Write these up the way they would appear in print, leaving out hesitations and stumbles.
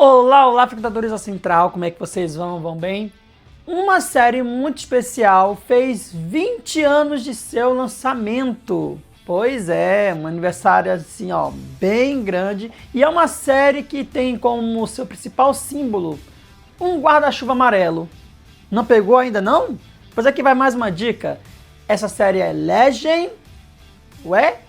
Olá, olá, frequentadores da Central, como é que vocês vão? Vão bem? Uma série muito especial fez 20 anos de seu lançamento. Pois é, um aniversário assim, ó, bem grande. E é uma série que tem como seu principal símbolo um guarda-chuva amarelo. Não pegou ainda não? Pois aqui vai mais uma dica. Essa série é Legend... Ué?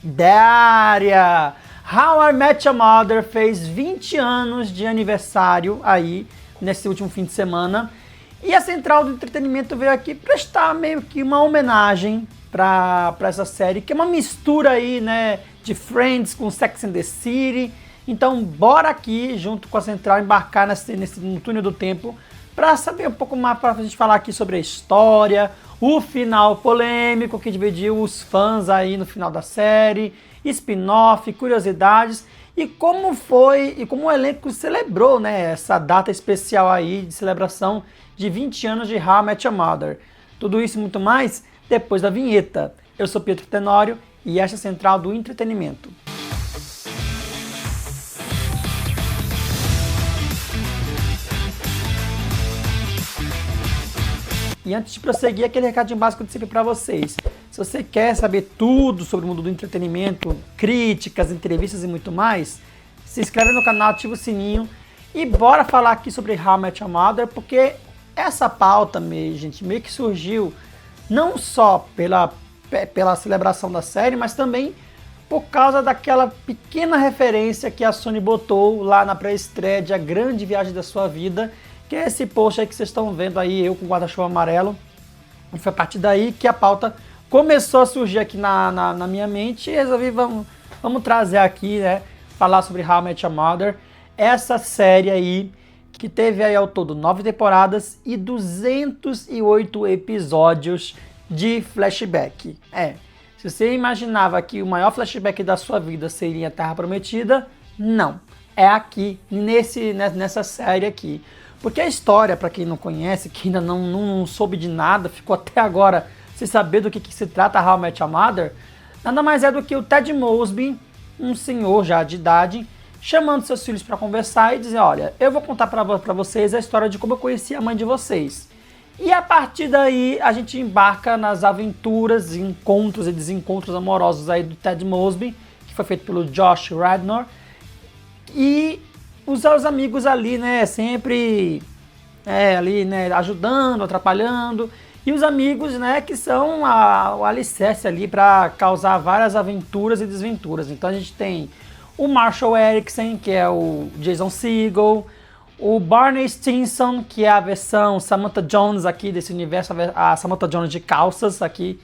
Daria! How I Met Your Mother fez 20 anos de aniversário aí, nesse último fim de semana. E a Central do Entretenimento veio aqui prestar meio que uma homenagem para essa série, que é uma mistura aí, né, de Friends com Sex and the City. Então bora aqui, junto com a Central, embarcar no túnel do tempo para saber um pouco mais, para a gente falar aqui sobre a história, o final polêmico que dividiu os fãs aí no final da série, spin-off, curiosidades e como foi e como o elenco celebrou, né, essa data especial aí de celebração de 20 anos de How I Met Your Mother. Tudo isso e muito mais depois da vinheta. Eu sou Pietro Tenório e esta é a Central do Entretenimento. E antes de prosseguir, aquele recadinho básico de sempre para vocês. Se você quer saber tudo sobre o mundo do entretenimento, críticas, entrevistas e muito mais, se inscreve no canal, ativa o sininho e bora falar aqui sobre How I Met Your Mother, porque essa pauta, gente, meio que surgiu não só pela celebração da série, mas também por causa daquela pequena referência que a Sony botou lá na pré-estreia de A Grande Viagem da Sua Vida, que é esse post aí que vocês estão vendo aí, eu com o guarda-chuva amarelo. E foi a partir daí que a pauta começou a surgir aqui na minha mente e resolvi, vamos trazer aqui, né, falar sobre How I Met Your Mother, essa série aí, que teve aí ao todo 9 temporadas e 208 episódios de flashback. Se você imaginava que o maior flashback da sua vida seria Terra Prometida, não. É aqui, nessa série aqui. Porque a história, para quem não conhece, que ainda não soube de nada, ficou até agora sem saber do que se trata How I Met Your Mother, nada mais é do que o Ted Mosby, um senhor já de idade, chamando seus filhos para conversar e dizer, olha, eu vou contar para vocês a história de como eu conheci a mãe de vocês. E a partir daí a gente embarca nas aventuras, encontros e desencontros amorosos aí do Ted Mosby, que foi feito pelo Josh Radnor, e os amigos ali, né, sempre ali, né, ajudando, atrapalhando, e os amigos, né, que são o alicerce ali para causar várias aventuras e desventuras. Então a gente tem o Marshall Eriksen, que é o Jason Segel, o Barney Stinson, que é a versão Samantha Jones aqui desse universo, a Samantha Jones de calças aqui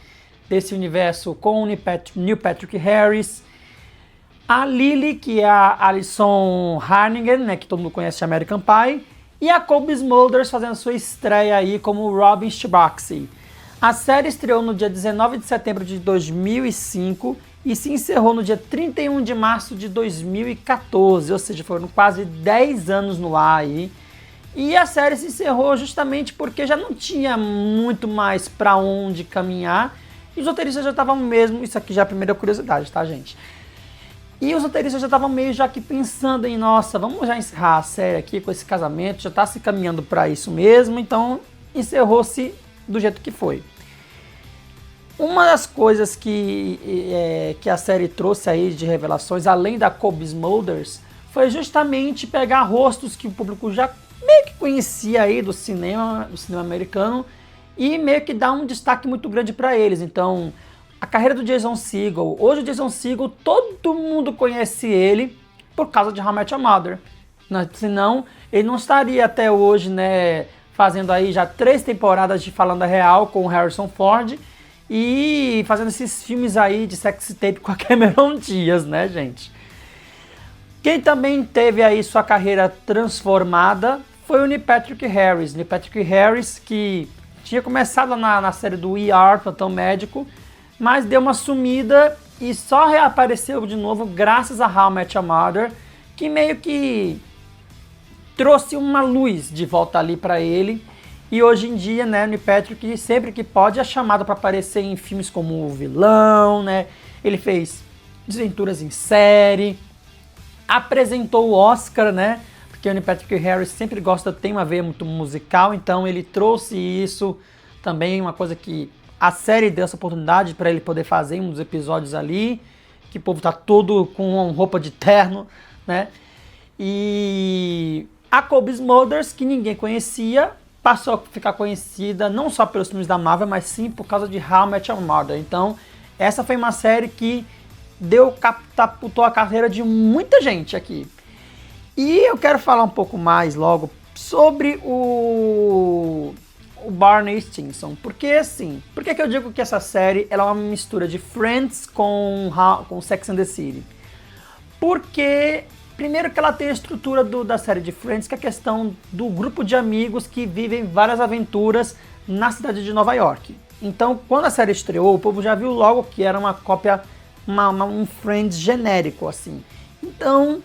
desse universo com o Neil Patrick Harris, a Lily, que é a Alison Hannigan, né, que todo mundo conhece de American Pie, e a Cobie Smulders fazendo sua estreia aí como Robin Scherbatsky. A série estreou no dia 19 de setembro de 2005 e se encerrou no dia 31 de março de 2014, ou seja, foram quase 10 anos no ar aí. E a série se encerrou justamente porque já não tinha muito mais para onde caminhar e os roteiristas já estavam mesmo, isso aqui já é a primeira curiosidade, tá, gente? E os roteiristas já estavam meio já aqui pensando em, nossa, vamos já encerrar a série aqui com esse casamento, já está se caminhando para isso mesmo, então encerrou-se do jeito que foi. Uma das coisas que a série trouxe aí de revelações, além da Cobie Smulders, foi justamente pegar rostos que o público já meio que conhecia aí do cinema americano e meio que dar um destaque muito grande para eles. Então, a carreira do Jason Segel, hoje o Jason Segel, todo mundo conhece ele por causa de How I Met Your Mother. Senão, ele não estaria até hoje, né, fazendo aí já 3 temporadas de Falando a Real com o Harrison Ford e fazendo esses filmes aí de sexy tape com a Cameron Diaz, né, gente? Quem também teve aí sua carreira transformada foi o Neil Patrick Harris. Neil Patrick Harris, que tinha começado na série do ER, Plantão Médico, mas deu uma sumida e só reapareceu de novo graças a How I Met Your Mother, que meio que trouxe uma luz de volta ali para ele. E hoje em dia, né, o Neil Patrick, sempre que pode, é chamado para aparecer em filmes como O Vilão, né? Ele fez Desventuras em Série, apresentou o Oscar, né? Porque o Neil Patrick Harris sempre gosta, tem uma veia muito musical, então ele trouxe isso também, uma coisa que a série deu essa oportunidade para ele poder fazer em um dos episódios ali, que o povo tá todo com roupa de terno, né? E a Cobie Smulders, que ninguém conhecia, passou a ficar conhecida não só pelos filmes da Marvel, mas sim por causa de How I Met Your Mother. Então, essa foi uma série que catapultou a carreira de muita gente aqui. E eu quero falar um pouco mais logo sobre o Barney Stinson. Porque assim, por que eu digo que essa série ela é uma mistura de Friends com Sex and the City? Porque, primeiro que ela tem a estrutura da série de Friends, que é a questão do grupo de amigos que vivem várias aventuras na cidade de Nova York. Então, quando a série estreou, o povo já viu logo que era uma cópia, um Friends genérico, assim. Então,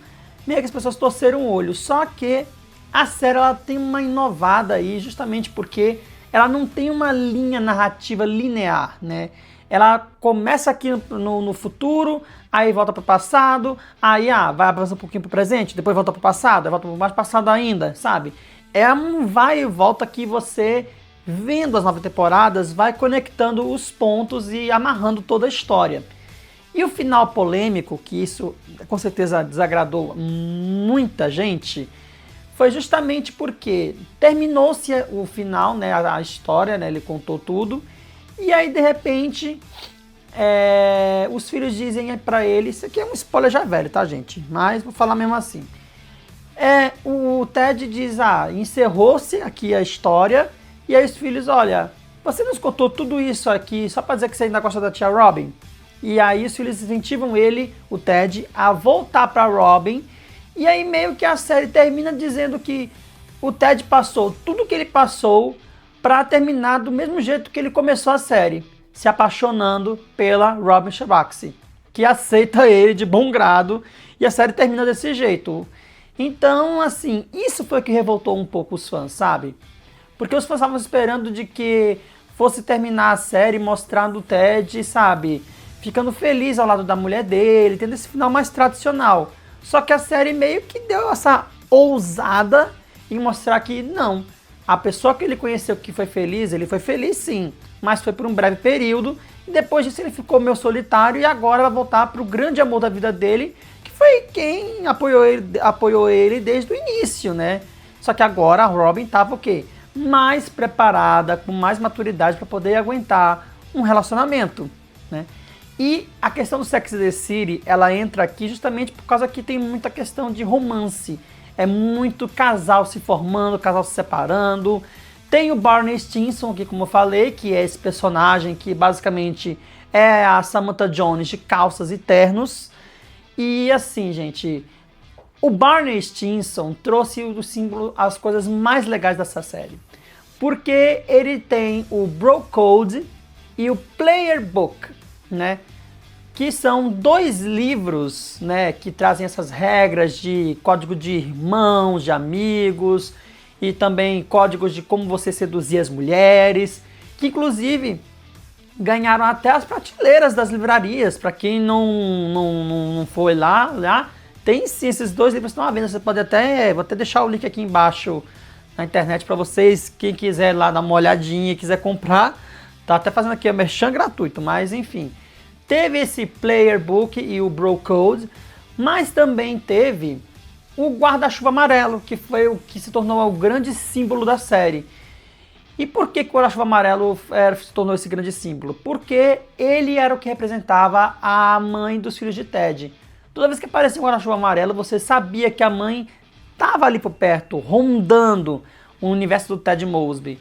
meio que as pessoas torceram o olho. Só que a série ela tem uma inovada aí, justamente porque ela não tem uma linha narrativa linear, né? Ela começa aqui no futuro, aí volta para o passado, aí vai avançar um pouquinho para o presente, depois volta para o passado, aí volta para o mais passado ainda, sabe? É um vai e volta que você, vendo as 9 temporadas, vai conectando os pontos e amarrando toda a história. E o final polêmico, que isso com certeza desagradou muita gente, foi justamente porque terminou-se o final, né, a história, né, ele contou tudo, e aí de repente os filhos dizem pra ele, isso aqui é um spoiler já velho, tá gente, mas vou falar mesmo assim. O Ted diz, encerrou-se aqui a história, e aí os filhos, olha, você nos contou tudo isso aqui só pra dizer que você ainda gosta da tia Robin? E aí os filhos incentivam ele, o Ted, a voltar pra Robin. E aí meio que a série termina dizendo que o Ted passou tudo que ele passou pra terminar do mesmo jeito que ele começou a série, se apaixonando pela Robin Scherbatsky, que aceita ele de bom grado, e a série termina desse jeito. Então, assim, isso foi o que revoltou um pouco os fãs, sabe? Porque os fãs estavam esperando de que fosse terminar a série mostrando o Ted, sabe, ficando feliz ao lado da mulher dele, tendo esse final mais tradicional. Só que a série meio que deu essa ousada em mostrar que não, a pessoa que ele conheceu que foi feliz, ele foi feliz sim, mas foi por um breve período, e depois disso ele ficou meio solitário e agora vai voltar para o grande amor da vida dele, que foi quem apoiou ele desde o início, né? Só que agora a Robin estava o quê? Mais preparada, com mais maturidade para poder aguentar um relacionamento, né? E a questão do Sex and the City, ela entra aqui justamente por causa que tem muita questão de romance. É muito casal se formando, casal se separando. Tem o Barney Stinson aqui, como eu falei, que é esse personagem que basicamente é a Samantha Jones de calças e ternos. E assim, gente, o Barney Stinson trouxe o símbolo, as coisas mais legais dessa série. Porque ele tem o Bro Code e o Player Book, né? Que são 2 livros, né, que trazem essas regras de código de irmãos, de amigos, e também códigos de como você seduzir as mulheres, que inclusive ganharam até as prateleiras das livrarias. Para quem não foi lá, tem sim, esses 2 livros estão à venda. Você pode vou até deixar o link aqui embaixo na internet para vocês, quem quiser lá dar uma olhadinha e quiser comprar, tá até fazendo aqui o merchan gratuito, mas enfim. Teve esse Player Book e o Bro Code, mas também teve o guarda-chuva amarelo, que foi o que se tornou o grande símbolo da série. E por que o guarda-chuva amarelo se tornou esse grande símbolo? Porque ele era o que representava a mãe dos filhos de Ted. Toda vez que aparecia um guarda-chuva amarelo, você sabia que a mãe estava ali por perto, rondando o universo do Ted Mosby.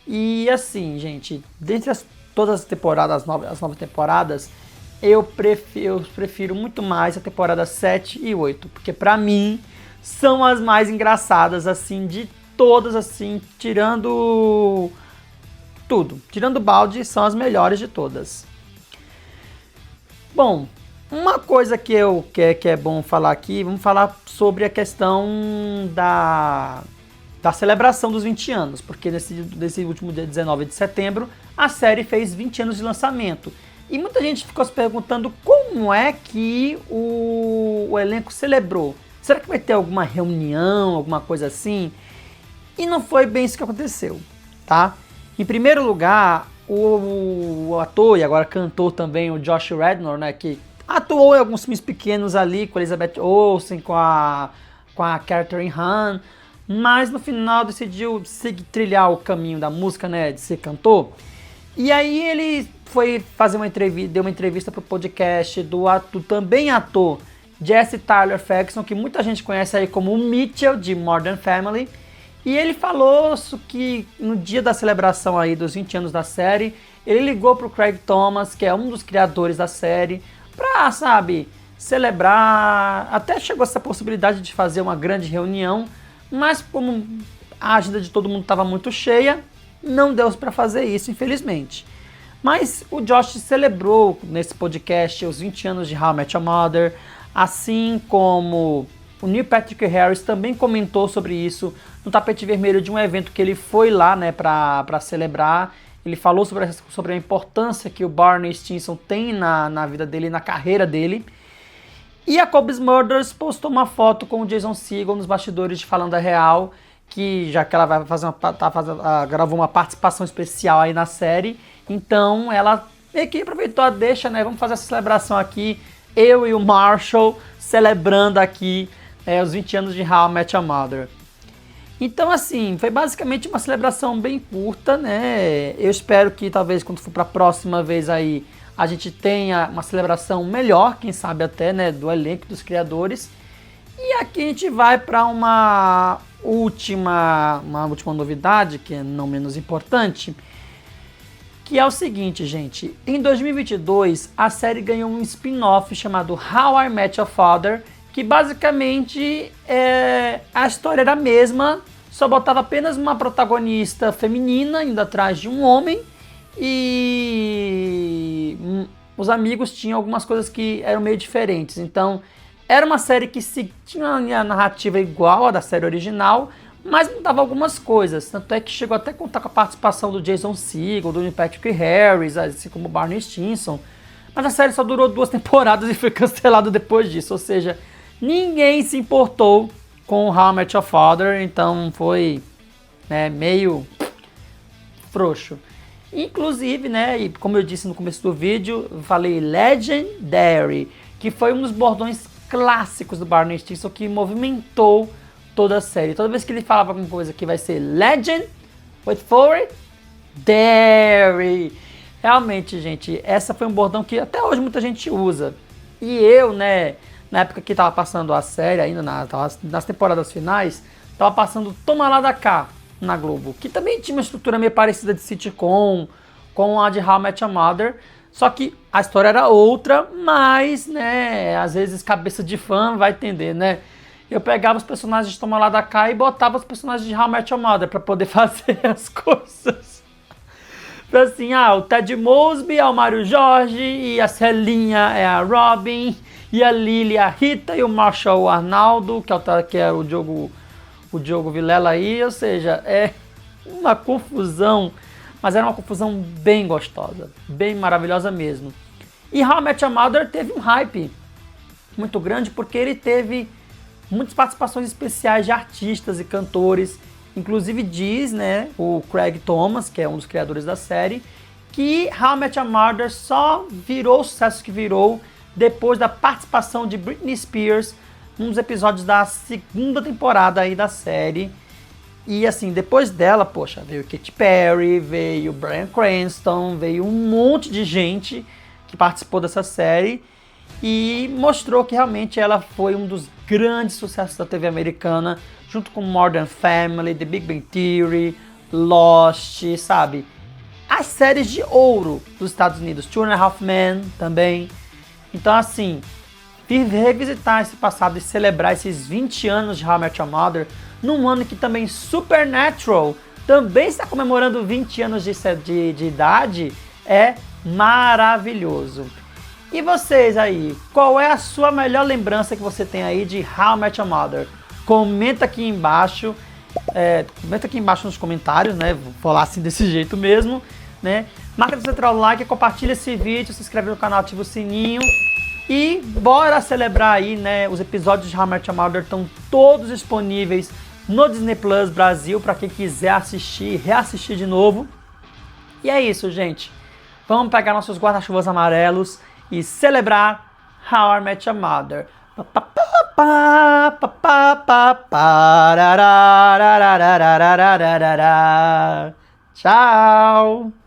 E assim, gente, dentre todas as temporadas, as 9 temporadas, eu prefiro muito mais a temporada 7 e 8, porque pra mim são as mais engraçadas, assim, de todas, assim, tirando tudo. Tirando o balde, são as melhores de todas. Bom, uma coisa que é bom falar aqui, vamos falar sobre a questão da celebração dos 20 anos, porque nesse último dia 19 de setembro, a série fez 20 anos de lançamento. E muita gente ficou se perguntando como é que o elenco celebrou. Será que vai ter alguma reunião, alguma coisa assim? E não foi bem isso que aconteceu, tá? Em primeiro lugar, o ator e agora cantor também, o Josh Radnor, né, que atuou em alguns filmes pequenos ali com a Elizabeth Olsen, com a Catherine Hahn, mas no final decidiu trilhar o caminho da música, né, de ser cantor. E aí ele foi fazer uma entrevista, deu uma entrevista para o podcast do também ator Jesse Tyler Ferguson, que muita gente conhece aí como o Mitchell de Modern Family. E ele falou que no dia da celebração aí dos 20 anos da série, ele ligou para o Craig Thomas, que é um dos criadores da série, para, sabe, celebrar. Até chegou essa possibilidade de fazer uma grande reunião, mas como a agenda de todo mundo estava muito cheia, não deu para fazer isso, infelizmente. Mas o Josh celebrou nesse podcast os 20 anos de How I Met Your Mother, assim como o Neil Patrick Harris também comentou sobre isso no tapete vermelho de um evento que ele foi lá, né, para celebrar. Ele falou sobre a importância que o Barney Stinson tem na vida dele, na carreira dele. E a Cobb Smulders postou uma foto com o Jason Segel nos bastidores de Falando a Real, que já que ela vai fazer gravou uma participação especial aí na série, então ela meio que aproveitou a deixa, né? Vamos fazer essa celebração aqui, eu e o Marshall celebrando aqui os 20 anos de How I Met Your Mother. Então, assim, foi basicamente uma celebração bem curta, né? Eu espero que talvez quando for para a próxima vez aí a gente tenha uma celebração melhor, quem sabe até, né, do elenco, dos criadores. E aqui a gente vai para uma última novidade, que é não menos importante, que é o seguinte, gente. Em 2022, a série ganhou um spin-off chamado How I Met Your Father, que basicamente a história era a mesma, só botava apenas uma protagonista feminina indo atrás de um homem e os amigos tinham algumas coisas que eram meio diferentes. Então, era uma série que tinha a narrativa igual à da série original, mas mudava algumas coisas. Tanto é que chegou até a contar com a participação do Jason Segel, do Neil Patrick Harris, assim como o Barney Stinson. Mas a série só durou 2 temporadas e foi cancelada depois disso. Ou seja, ninguém se importou com How I Met Your Father, então foi, né, meio frouxo. Inclusive, né, e como eu disse no começo do vídeo, eu falei Legendary, que foi um dos bordões clássicos do Barney Stinson que movimentou toda a série. Toda vez que ele falava alguma coisa que vai ser Legend, wait for it, Dairy. Realmente, gente, essa foi um bordão que até hoje muita gente usa. E eu, né, na época que tava passando a série, ainda nas temporadas finais, tava passando Toma Lá da Cá na Globo, que também tinha uma estrutura meio parecida de sitcom com a de How I Met Your Mother, só que a história era outra, mas, né, às vezes cabeça de fã vai entender, né? Eu pegava os personagens de Toma Lá da Cá e botava os personagens de How I Met Your Mother pra poder fazer as coisas. Então, assim, o Ted Mosby é o Mário Jorge, e a Celinha é a Robin, e a Lily a Rita, e o Marshall o Arnaldo, que é o Diogo Vilela aí. Ou seja, é uma confusão, mas era uma confusão bem gostosa, bem maravilhosa mesmo. E How I Met Your Mother teve um hype muito grande porque ele teve muitas participações especiais de artistas e cantores. Inclusive diz, né, o Craig Thomas, que é um dos criadores da série, que How I Met Your Mother só virou o sucesso que virou depois da participação de Britney Spears nos episódios da 2ª temporada aí da série. E assim, depois dela, poxa, veio Katy Perry, veio Bryan Cranston, veio um monte de gente que participou dessa série e mostrou que realmente ela foi um dos grandes sucessos da TV americana, junto com Modern Family, The Big Bang Theory, Lost, sabe? As séries de ouro dos Estados Unidos, Two and a Half Men também. Então, assim, revisitar esse passado e celebrar esses 20 anos de How I Met Your Mother num ano que também Supernatural também está comemorando 20 anos de idade é maravilhoso. E vocês aí, qual é a sua melhor lembrança que você tem aí de How I Met Your Mother? Comenta aqui embaixo, nos comentários, né? Vou falar assim desse jeito mesmo, né? Marca no central like, compartilha esse vídeo, se inscreve no canal, ativa o sininho. E bora celebrar aí, né? Os episódios de How I Met Your Mother estão todos disponíveis no Disney Plus Brasil para quem quiser assistir, reassistir de novo. E é isso, gente. Vamos pegar nossos guarda-chuvas amarelos e celebrar How I Met Your Mother. Tchau!